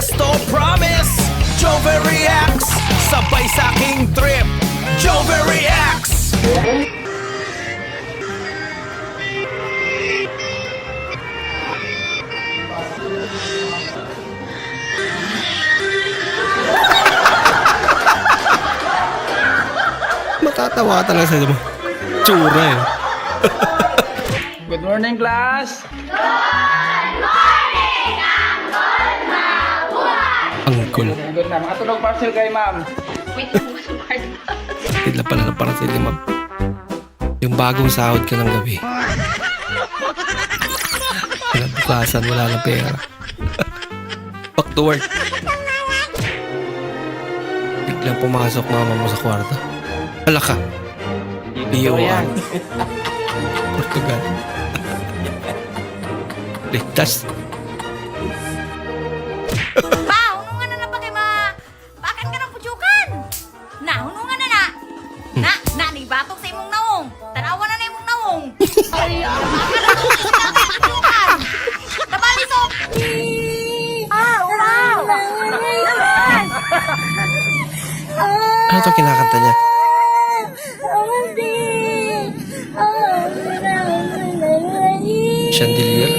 Esto promise Jover reacts sabay sa aking trip Jover reacts. Matatawa talaga sa mo. Tsura eh. Good morning, class! Angkol. Good na. Makatulog parcel kay ma'am. Tila pala na para sa limab. Yung bagong sahod ka ng gabi. Kinabukasan, wala na pera. Back to work. Biglang pumasok mama mo sa kwarto. Hala ka. Iiwan. Portugal. Ligtas. Pa, hunungan na pa kay bakit ka ng putyukan? Na, hunungan na na. Na, ni batok sa imong naong. Tanawan na imong naong. Nabalisok. Wow. Ano to kinakanta niya? Chandelier?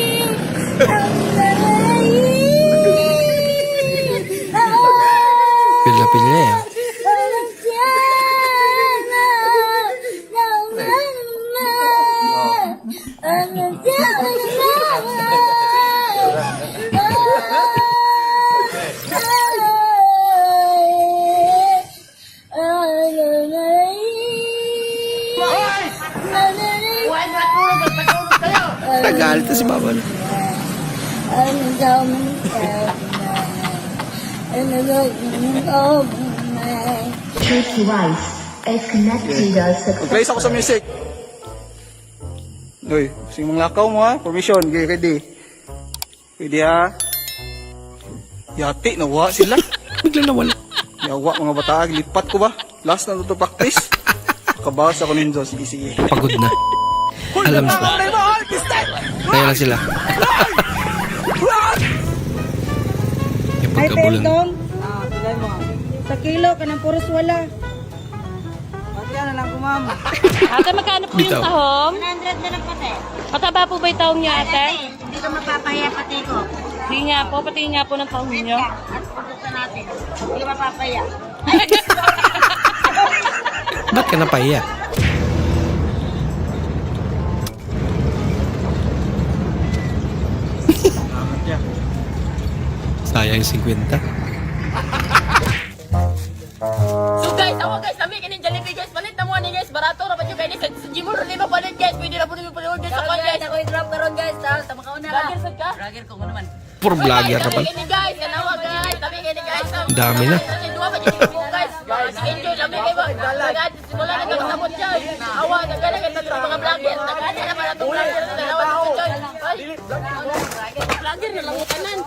Pila-pila niya yan. Nagalit na si mama na. This device is connected to the Mag-place ako sa music. Uy, sing mong lakaw mo ha. Permission, okay, ready. Ready ha. Yati, nawa sila. Biglang nawala. Yawa mga bata, lipat ko ba? Last na to practice. Kabawas ako ninyo, sige. Pagod na. Alam na. Kaya lang sila. Yung Ay, pagkabulan. Tentong. Sa kilo ka ng puros wala. Pati na lang po, ma'am. Ate, magkano po yung Bitaw. tahong? 100 na lang pati. Mataba po ba yung tahong niya, ate? Hindi ka mapapaya pati ko. Hindi nga po, pati nga po ng tahong niyo. At produkto natin. Hindi ka mapapaya. Ba't ka napahiya? Sayang yung 50. So guys, ako guys, kami kanin Jollibee guys, palit na mo ni guys, barato na pa yung kanin sa Jimuro lima palit guys, pwede na po nyo palit guys sa guys. Ako i-drop ka ron guys. Tama ka una Vlogger sad ka? Puro vlogger na pala. Kami guys, kanawa guys, kami kanin guys. Ang dami na. Kasi dua pa dyan yung guys. Enjoy lang kayo ba? Agad, simula na kami sabot dyan. Awa, nagkalagan na itong mga vlogger. Nagkala na para itong vlogger na dalawa na ito dyan. Ay, vlogger na lang utanan.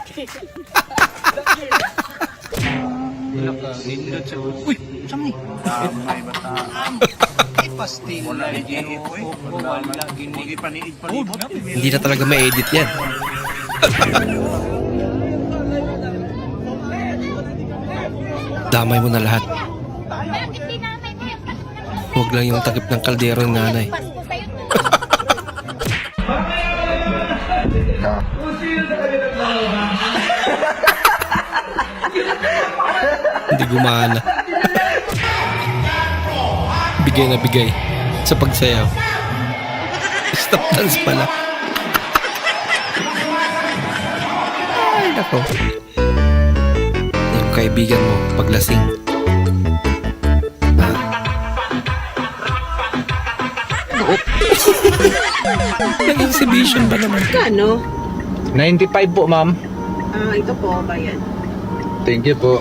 Hindi na talaga ma-edit yan. Damay mo na lahat. Huwag lang yung takip ng kaldero ng nanay. Hindi gumana. Bigay na bigay sa pagsayaw. Stop dance pala. Ay, nako. Yung kaibigan mo, paglasing. Nag-exhibition ba naman? Kano? 95 po, ma'am. Ito po, bayan. Thank you po.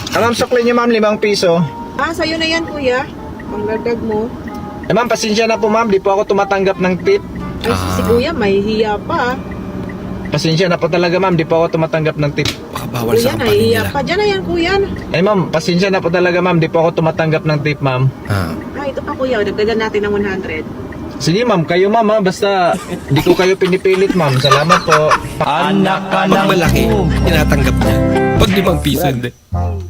Ma'am, sukli niyo ma'am, 5 piso. Sa'yo na yan, kuya. Pangdagdag mo. Eh ma'am, pasensya na po ma'am, di po ako tumatanggap ng tip. Ay, si kuya, may hiya pa. Pasensya na po talaga ma'am, di po ako tumatanggap ng tip. Baka bawal Kuya, sa kampanya nahihiya nila. pa. Diyan na yan, kuya. Eh ma'am, pasensya na po talaga ma'am, di po ako tumatanggap ng tip ma'am. Ah, Ito pa, kuya. Dagdagan natin ng 100. Sige ma'am, kayo ma'am ha. Basta di ko kayo pinipilit ma'am. Salamat po. Pag malaki, tinatanggap niya. Pag 5 piso, hindi.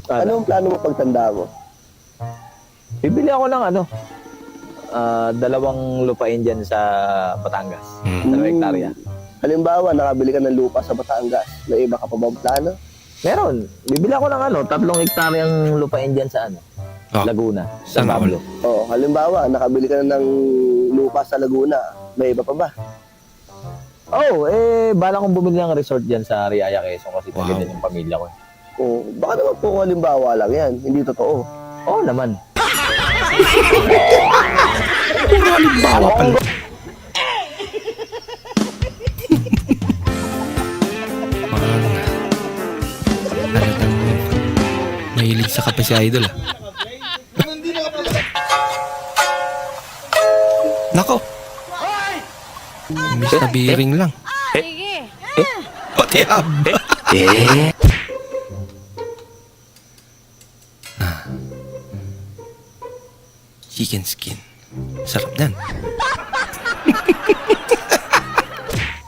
Anong plano mo pagtanda mo? Bibili ako ng dalawang lupain dyan sa Batangas. 2 hektarya. Halimbawa, nakabili ka ng lupa sa Batangas. May iba ka pa bang plano? Meron. Bibili ako ng 3 hektaryang lupain dyan sa Laguna. Sa Sana Pablo. Oo, halimbawa, nakabili ka na ng lupa sa Laguna. May iba pa ba? Bala kong bumili ng resort dyan sa Riaya, Quezon kasi Wow. ganyan yung pamilya ko. Oo, baka naman po kung halimbawa lang yan. Hindi totoo. Oo naman. Puro halimbawa pala. Talagang mahilig sa kape si Idol ah. Nako. Miss na biring lang. Pati haba. Chicken skin. Sarap yan.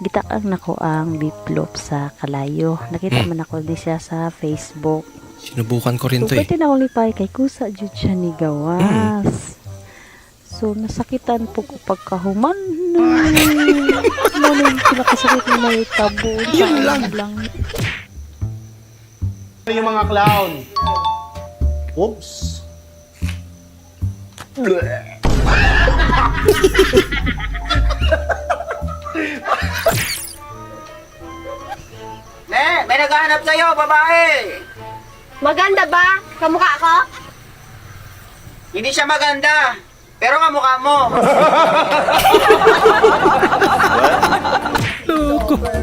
Gitakang nako ang beef loaf sa Kalayo. Nakita man ako di siya sa Facebook. Sinubukan ko rin So, to eh. pwede na ulipay kay kusa jud siya ni gawas. So, nasakitan po ko pagkahuman. Ano pinakasakit na may tabo. Yun lang. Yung mga clown. Oops. May naghahanap sa'yo, babae. Maganda ba? Kamukha ko? Hindi siya maganda, pero kamukha mo.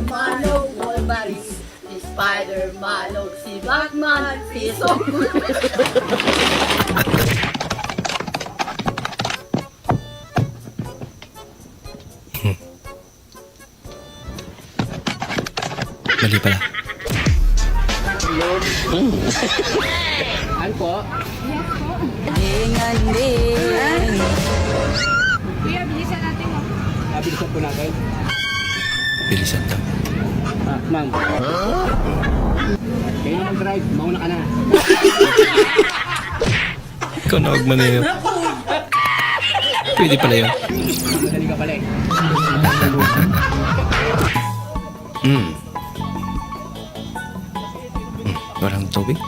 Manog, Wolverine, si Spider-Man, si Batman, si Mali pala. Bilisan daw. Ma'am. Kayo na mag-drive, mauna ka na. Ikaw na wag yun. Pwede pala yun. Madali ka pala eh. Walang tubig?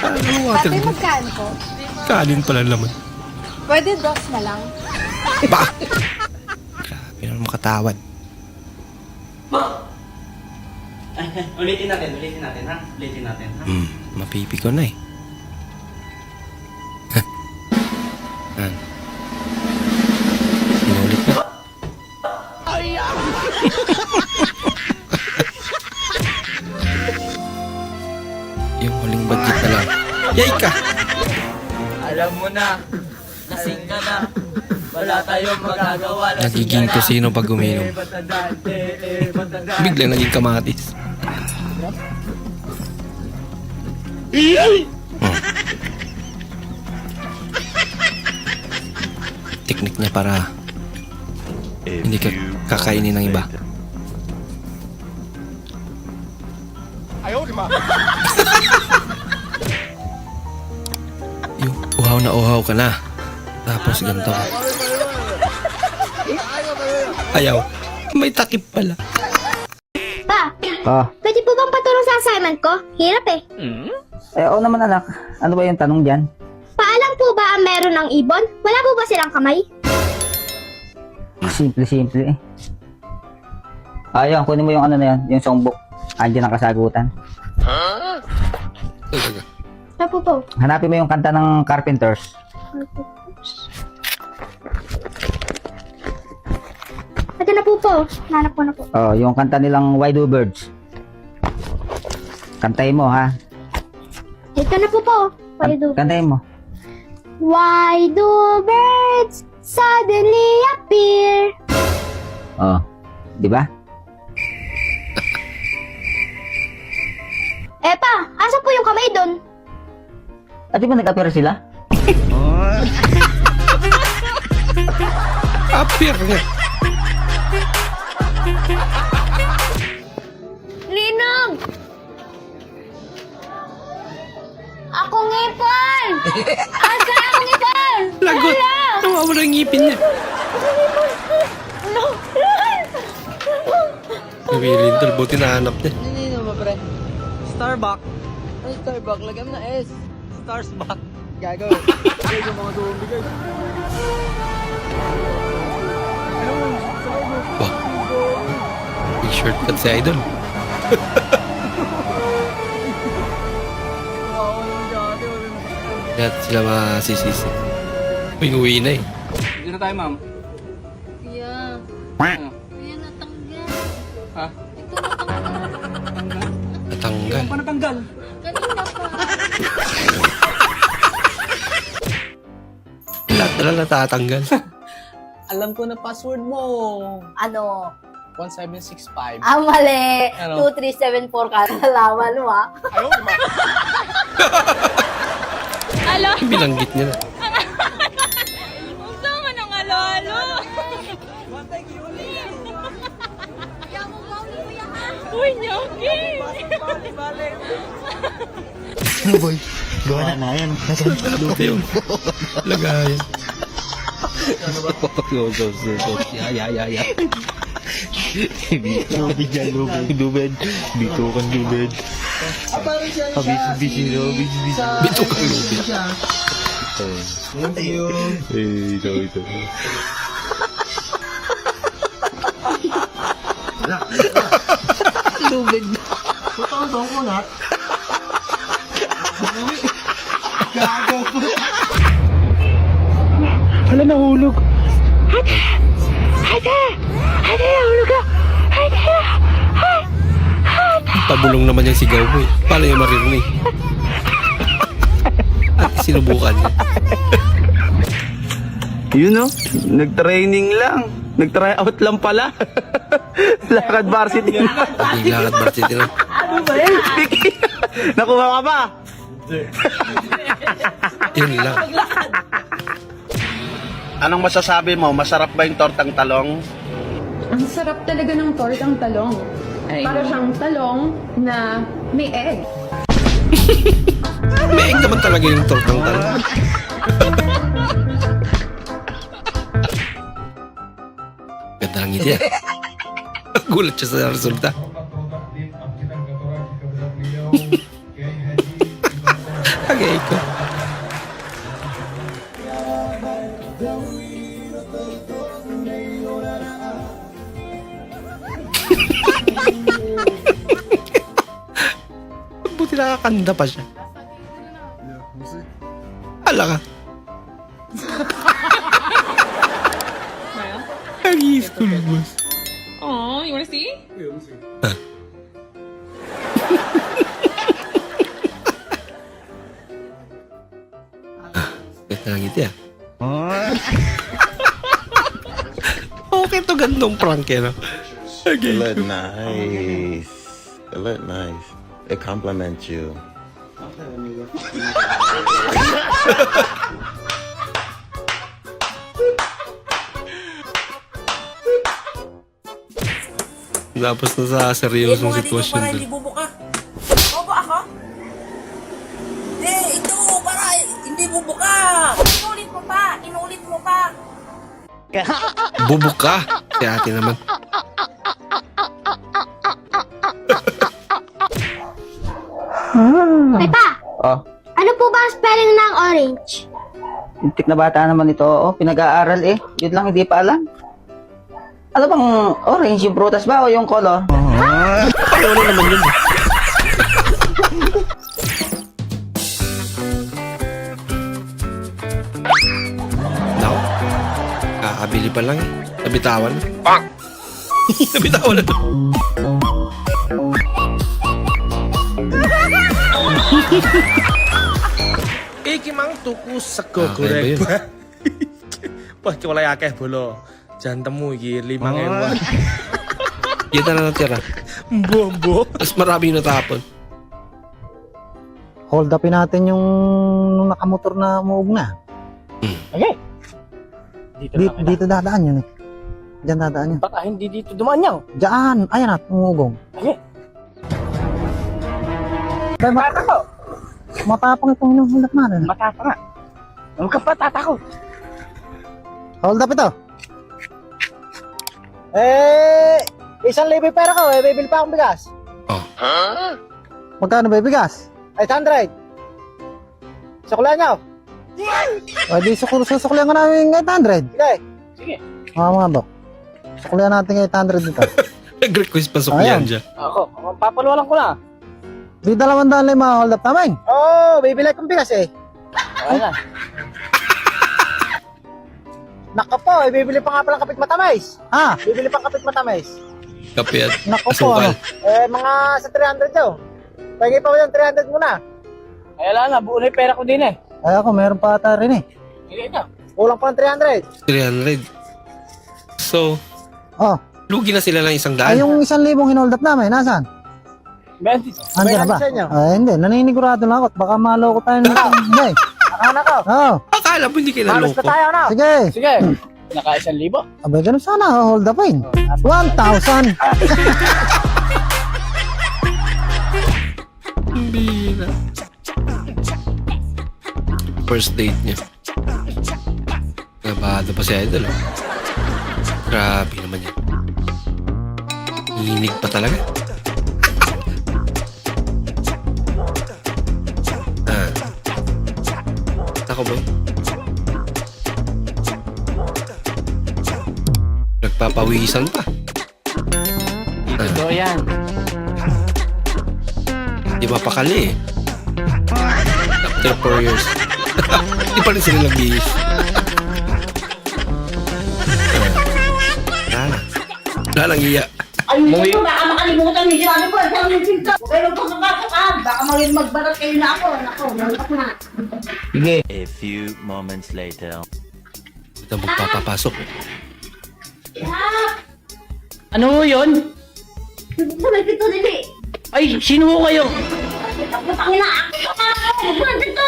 Ano water din? magkaan ko? Kanin pala laman. Pwede dos na lang. Ba! Grabe naman makatawad. Ulitin natin ha? Ulitin natin ha? Mapipi ko na eh. Yan. Inulit na. Yung huling budget na lang. Yay ka! Alam mo na, lasing ka na. Wala tayong magagawa. Nagiging kusino pag uminom. Biglang naging kamatis. Teknik niya para hindi ka kakainin ng iba. Yung uhaw na uhaw ka na. Tapos ganito ka. Ayaw. May takip pala. Pa, pwede po bang patulong sa assignment ko? Hirap eh. Oo naman anak. Ano ba yung tanong dyan? Paalam po ba ang meron ng ibon? Wala po ba silang kamay? Simple eh. Ayun, kunin mo yung na yan, yung songbook. Andiyan ang kasagutan. Ano po? Hanapin mo yung kanta ng Carpenters. Ito na po. Nanap ko na po. Oh, yung kanta nilang Why Do Birds. Kantahin mo ha. Ito na po. Why do Kantahin mo. Why do birds suddenly appear? Oh, di ba? Pa, asa po yung kamay doon? At di ba nag-appear sila? Appear nga. Ninong! Ako ngipon! Asa ako ngipon? Lagot. Nawawala yung ngipin niya. Nawilindol. Buti nahanap niya. Nino ba, pre? Starbuck. Ano Starbuck? Lagyan mo na S. Starsbuck. Gago. Guys, yung mga zombie, guys. Wah. Big shortcut si Idol. Lahat sila masisisi. Uwi na eh. Dito na tayo, ma'am. Kuya. Ano? Kuya, natanggal. Ha? Ito natanggal. Natanggal. Ano pa natanggal? Kanina pa. Lahat na lang natatanggal. Alam ko na password mo. Ano? 1765. Ah, mali. Ano? 2374 ka. Nalaman mo, ah. Binanggit niya na. Gusto mo nang alo-alo. Uy, nyoki. Ano ba yun? Lagayan. Bito ka lubid. Hala, nahulog. Pabulong naman yung sigaw mo eh. Paano yung maririnig? At sinubukan niya. Yun no, nag-training lang. Nag-try out lang pala. Lakad varsity. Naging lakad varsity na. Vicky, nakuha ka ba? Yun lang. Anong masasabi mo? Masarap ba yung tortang talong? Ang sarap talaga ng tortang talong. Para siyang talong na may egg. May egg naman talaga yung tortang talong. Ganda lang ngiti ah. Gulat siya sa resulta. Agay ko. Buti nakakanda pa siya. Hala ka. School bus. Oh, you wanna see? Ganda lang ito ah. Okay to, gandong prank eh, no? It look nice. It look nice. It compliments you. Tapos na sa seryosong sitwasyon doon. bubuka. Bobo ako? Hindi, ito, para hindi bubuka. Inulit mo pa! Inulit mo pa! Bubuka! Si ate naman. Ay pa! Oh, Ano po ba ang spelling ng orange? intik na bata naman ito. Oh, pinag-aaral eh. Yun lang hindi pa alam. Ano bang orange? Yung prutas ba o yung color? Ano naman yun? Naku. Kakabili pa lang eh. Nabitawan na. Nabitawan na to. Iki mang tuku sego Ah, kaya ba yun? goreng. Wah, wala akeh bolo. Jantemu iki 5.000. Kita na natira. Mbombo. Mas marami yung natapon. hold upin natin yung nung nakamotor na umuog na. Okay. Dito dadaan yun eh. Diyan dadaan yun. Baka hindi dito dumaan niya. Diyan, ayan at, umugong. Okay. Dahil matapang itong hold up natin. Matapang nga. Huwag ka pa tatakot. Hold up ito. Isang libo pera ko, bibili pa akong bigas. Magkano ba yung bigas? 800. Sukla niyo. Di susuklihan ko namin 800. Sige. Mga bok. Suklihan natin 800 dito. Nag-request pa suklihan dyan. Ako, papaluwalan ko na. Di 200 lang yung mga hold up namin. Bibili akong bigas eh. Okay na. Nako po, bibili pa nga palang kapit matamis. Bibili pa kapit matamis. Kape at Nako po, asukal. Mga sa 300 daw. Pagay pa ko yung 300 muna. Ay, wala na, buo na yung pera ko din eh. Ay ako, meron pa ata rin eh. Sige na. Kulang pa ng 300. 300. So, lugi na sila ng 100. Ay, yung 1,000 hinold up namin, nasaan? 20. Andiyan na ba? Ay, hindi. Naninigurado lang ako. Baka maloko tayo ng hindi. Ano ko? Akala mo hindi Halos kinaloko. na tayo na. Sige. Sige. Naka 1,000. Abay, ganun sana. Hold up in. 1,000. Bira. First date niya. Nabado pa si Idol. Grabe naman yan. Hinig pa talaga. Ako boy. Nagpapawisan pa. Ito yan. Di mapakali eh. After 4 years. Di pa rin sila nag-iis. Wala lang iya. Ay, ito, baka makalimutan niyo siya. Ano po, saan yung pinto? Pero kung nakakakaan, baka magbarat kayo na ako. Nako, nalak na. Sige. A few moments later. Ito magpapapasok. Ano yun? Sa may pinto nili. Ay, sino ho kayo? Putangina, ako dito.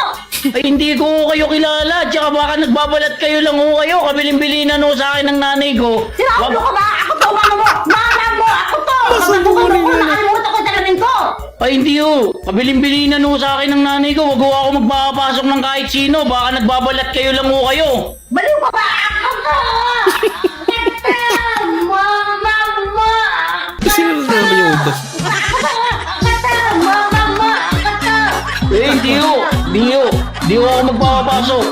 Ay, hindi ko kayo kilala. Tsaka baka nagbabalat kayo lang ho kayo. Kabilin-bilinan ho sa akin ng nanay ko. Sinabi ko ba? Ako to, mama mo! Mama mo! Ako to! Masubunin ko, nakalimutan ko talamin ko! Ay, hindi ho. Kabilin-bilinan ho sa akin ng nanay ko. Wag ho ako magpapasok ng kahit sino. Baka nagbabalat kayo lang ho kayo. Baliw ka ba? Ako to! Mama mo! Sino na naman yung utos? Eh, hindi ho. Hindi ho ako magpapasok.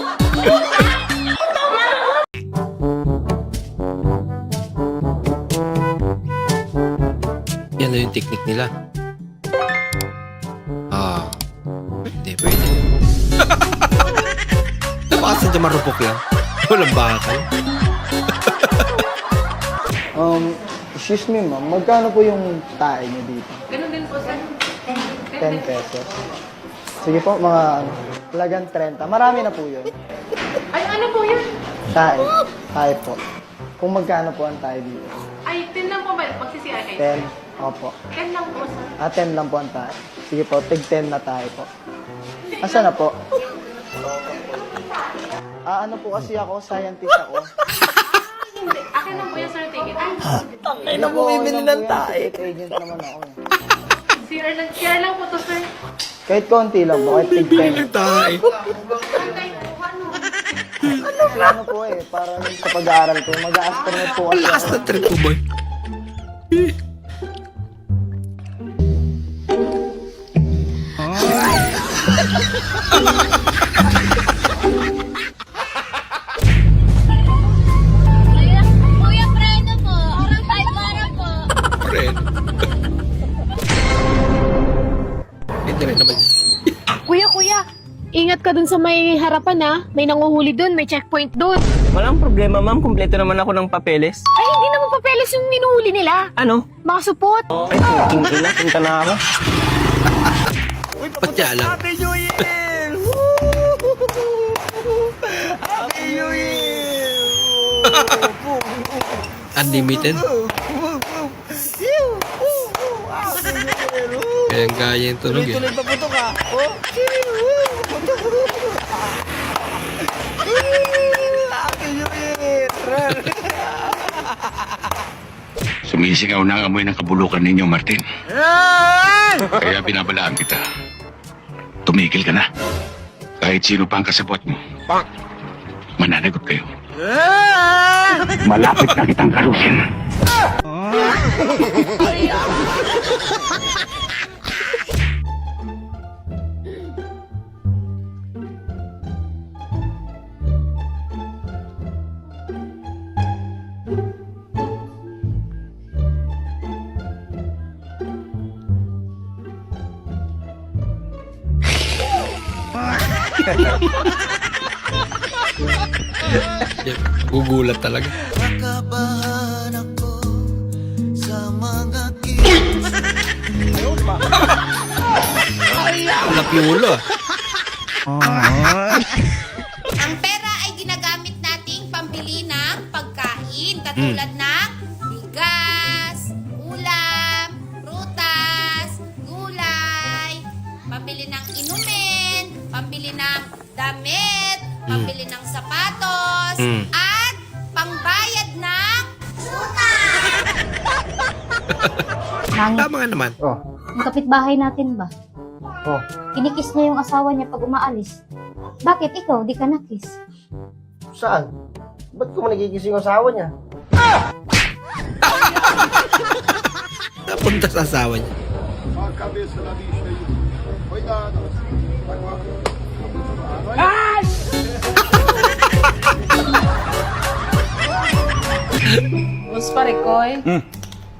Yan na yung technique nila. Pwede. Baka sadya marupok lang. Walang bakal. Excuse me ma'am, magkano po yung tae niyo dito? Ganun din po, sir. 10 pesos. Sige po, mga lagang 30. Marami na po yun. Ay, ano po yun? Tae. Tae po. Kung magkano po ang tae dito? Ay, 10 lang po ba? Magsisiya kayo. 10. Opo. 10 lang po, sir. 10 lang po ang tae. Sige po, tig 10 na tae po. Asa na po? Ano po kasi ako, scientist ako. Hindi. Akin lang po yung sir ticket. Ay, na po, bumibili ng tae. Agent naman ako. CR lang po to, sir. Kahit konti lang po, kahit tig 10. Tayo. Ano po para sa pag-aaral ko, mag-a-astronaut po kasi Lakas na trip ko boy. Kuya, preno po. Orang 5 para po. Friend. Hindi rin naman. Kuya, ingat ka dun sa may harapan ha. May nanguhuli dun, may checkpoint dun. Walang problema, ma'am. Kumpleto naman ako ng papeles. Ay, hindi naman papeles yung ninuhuli nila. Ano? Mga supot. Ay, tingin punta na ako. Ba't niya alam? Happy New Year! Happy New Year! Unlimited? Kaya yung tunog eh. Tuloy pa puto ka. Oh, Sumisingaw na ang amoy ng kabulukan ninyo, Martin. Kaya binabalaan kita. Tumigil ka na. Kahit sino pa ang kasabot mo, mananagot kayo. Malapit na kitang karusin. Gugulat talaga. Nakabahan ako sa mga kilos. Lapiulo. Ang pera ay ginagamit nating pambili ng pagkain katulad ng bigas, ulam, prutas, gulay, pambili ng inumin, pambili ng damit, pambili ng sapatos, at pangbayad ng Tama nga naman. Ang kapitbahay natin ba? Kinikis niya yung asawa niya pag umaalis. Bakit ikaw, di ka nakis? Saan? Ba't ko managigis yung asawa niya? Napunta sa asawa niya. Bus parikoy.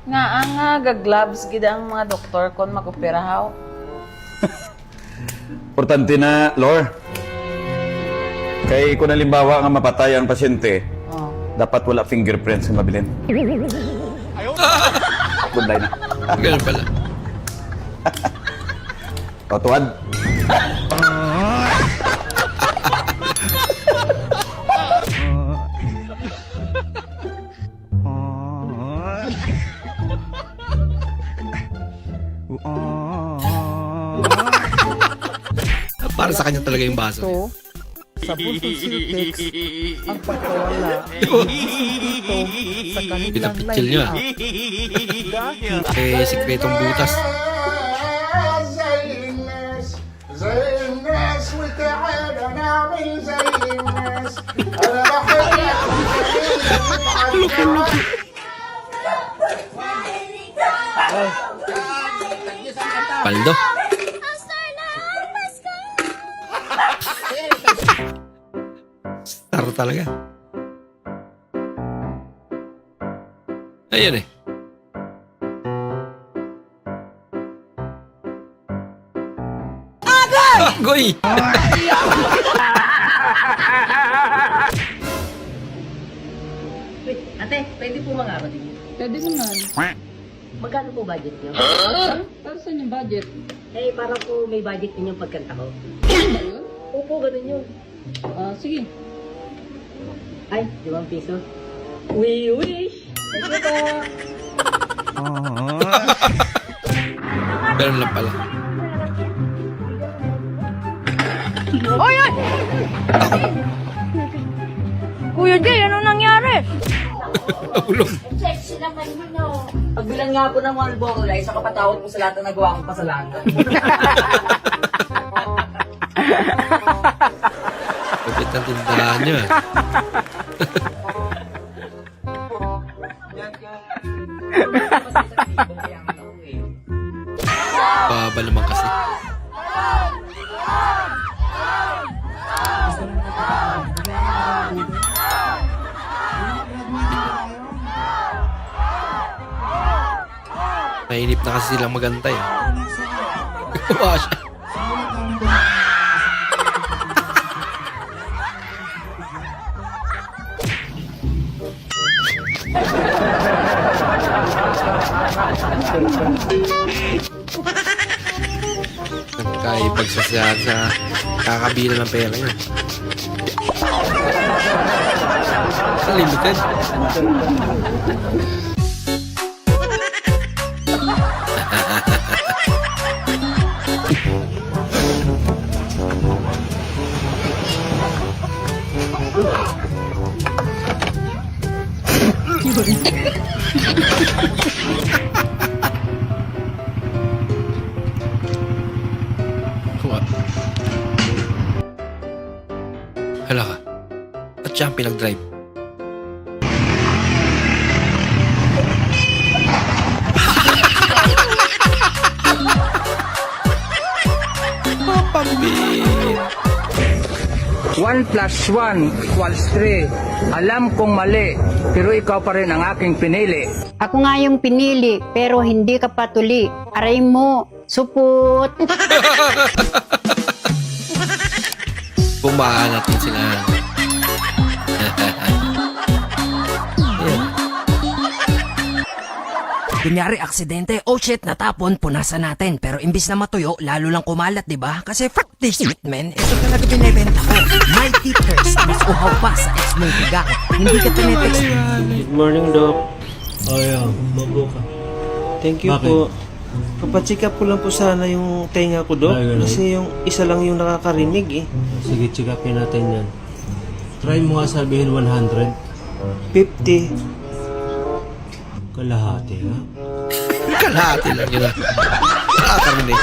Nga ang gag-gloves gid ang mga doktor kon mag-operahaw. Importante na, Lor. Kay kung halimbawa nga mapatay ang pasyente, dapat wala fingerprints ang mabilin. Good na. Ganun pala. O, tuwad. Para sa kanya talaga yung baso. Sa Bulton Siltex, ang pagkawala sa kanilang Pinapicture niya. Eh, sikretong butas. Paldo. Star talaga. Ayan eh. Agoy! Ate, pwede po mga kapatid. Pwede naman. Magkano po budget niyo? Para saan yung budget? Eh, para po may budget din yung pagkanta ko. Ano ba yun? Opo, ganun yun. Sige. Ay, 5 piso. We wish. Thank you po. Ganun lang pala. Oy, oy! Kuya Jay, ano nangyari? Ulong. Sexy naman yun, oh. Pagbilan nga po ng mga Marlboro Light, sa kapatawad po sa lahat na nagawa kong kasalanan. Kapit ang tindahan niya. Baba naman kasi. Mainip na kasi silang magantay. Kawawa siya. Nagkaipagsasya sa kakabila ng pera niya. Limited. yun. Kuha. Hala ka. At siya ang pinag-drive. Pambit. 1 plus 1 equals 3. Alam kong mali, pero ikaw pa rin ang aking pinili. Ako nga yung pinili, pero hindi ka patuli. Aray mo, supot. Bumaan natin sila. Kunyari, aksidente. Oh shit, natapon, punasan natin. Pero imbis na matuyo, lalo lang kumalat, di ba? Kasi fuck this shit, man. Ito talaga binibenta ko. My teachers, mas uhaw pa sa ex mong bigang. Hindi ka tinetext. Good morning, Doc. Oh, yeah. Bago ka. Thank you po. Papacheck up ko lang po sana yung tenga ko, Doc. Kasi yung isa lang yung nakakarinig eh. Sige, check upin natin yan. Try mo nga sabihin 100. 50. Kalahati nga. Kalahati lang yun. Nakakarinig.